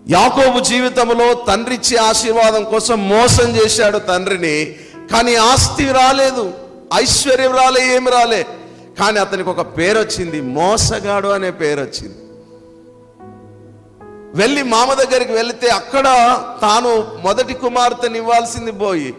యాకోబు జీవితంలో తండ్రి ఇచ్చే ఆశీర్వాదం కోసం మోసం చేశాడు తండ్రిని. కానీ ఆస్తి రాలేదు, ఐశ్వర్యం రాలే, ఏమి రాలే. కానీ అతనికి ఒక పేరు వచ్చింది, మోసగాడు అనే పేరు వచ్చింది. వెళ్ళి మామ దగ్గరికి వెళితే అక్కడ తాను మొదటి కుమార్తెని ఇవ్వాల్సింది పోయి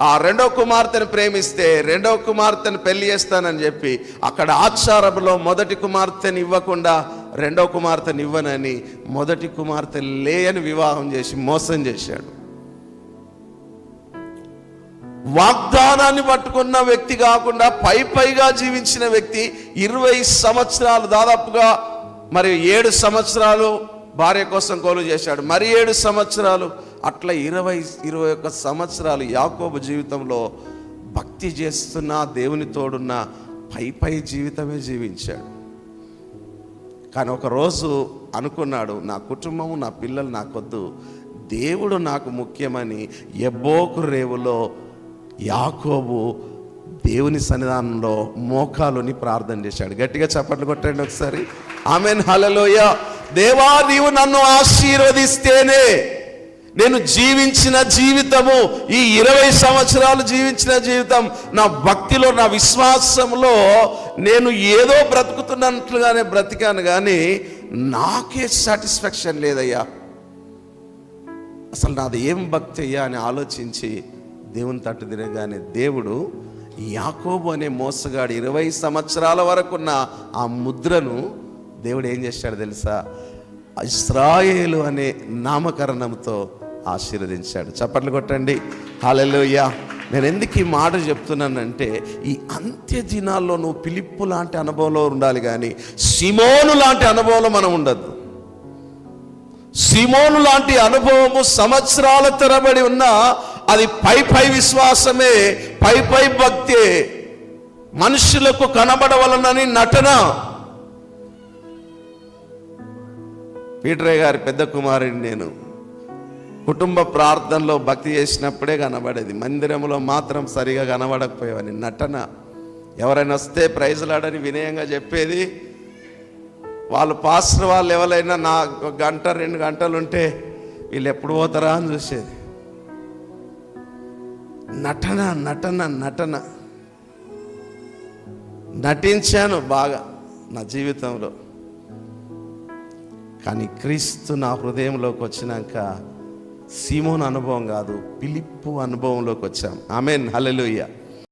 ఆ రెండో కుమార్తెను ప్రేమిస్తే రెండో కుమార్తెను పెళ్లి చేస్తానని చెప్పి అక్కడ ఆచారంలో మొదటి కుమార్తెని ఇవ్వకుండా రెండో కుమార్తెని ఇవ్వనని మొదటి కుమార్తె లేని వివాహం చేసి మోసం చేశాడు. వాగ్దానాన్ని పట్టుకున్న వ్యక్తి కాకుండా పైగా జీవించిన వ్యక్తి 20 సంవత్సరాలు, దాదాపుగా మరి 7 సంవత్సరాలు భార్య కోసం కొలువు చేశాడు. మరి 7 సంవత్సరాలు, అట్లా 21 సంవత్సరాలు యాకోబు జీవితంలో భక్తి చేస్తున్న, దేవుని తోడున్న పై జీవితమే జీవించాడు. కానీ ఒకరోజు అనుకున్నాడు, నా కుటుంబము, నా పిల్లలు నాకొద్దు, దేవుడు నాకు ముఖ్యమని యబ్బోకు రేవులో యాకోబు దేవుని సన్నిధానంలో మోకాలుని ప్రార్థన చేశాడు. గట్టిగా చప్పట్లు కొట్టండి ఒకసారి. ఆమేన్, హల్లెలూయా. దేవా, నీవు నన్ను ఆశీర్వదిస్తేనే నేను జీవించిన జీవితము, ఈ 20 సంవత్సరాలు జీవించిన జీవితం, నా భక్తిలో, నా విశ్వాసంలో నేను ఏదో బ్రతుకుతున్నట్లుగానే బ్రతికాను, కానీ నాకే సాటిస్ఫాక్షన్ లేదయ్యా, అసలు నాది ఏం భక్తి అయ్యా అని ఆలోచించి దేవుని తట్టు తిరగగానే దేవుడు యాకోబు అనే మోసగాడు 20 సంవత్సరాల వరకున్న ఆ ముద్రను దేవుడు ఏం చేశాడు తెలుసా? ఇశ్రాయేలు అనే నామకరణంతో ఆశీర్వదించాడు. చప్పట్లు కొట్టండి, హల్లెలూయా. నేను ఎందుకు ఈ మాట చెప్తున్నానంటే, ఈ అంత్య దినాల్లో నువ్వు ఫిలిప్పు లాంటి అనుభవంలో ఉండాలి, కానీ సిమోను లాంటి అనుభవంలో మనం ఉండద్దు. సిమోను లాంటి అనుభవము సంవత్సరాల తరబడి ఉన్నా అది పై విశ్వాసమే, పై భక్తే, మనుషులకు కనబడవలనని నటన. పీటరయ్య గారి పెద్ద కుమారుడిని నేను కుటుంబ ప్రార్థనలో భక్తి చేసినప్పుడే కనబడేది, మందిరంలో మాత్రం సరిగా కనబడకపోయేవాని నటన. ఎవరైనా వస్తే ప్రైజ్లాడని వినయంగా చెప్పేది, వాళ్ళు పాస్టర్ వాళ్ళు ఎవరైనా నా 1 గంట 2 గంటలు ఉంటే వీళ్ళు ఎప్పుడు పోతారా అని చూసేది. నటన నటన నటన నటించాను బాగా నా జీవితంలో. కానీ క్రీస్తు నా హృదయంలోకి వచ్చినాక సీమోను అనుభవం కాదు, ఫిలిప్పు అనుభవంలోకి వచ్చాం. ఆమేన్, హల్లెలూయా.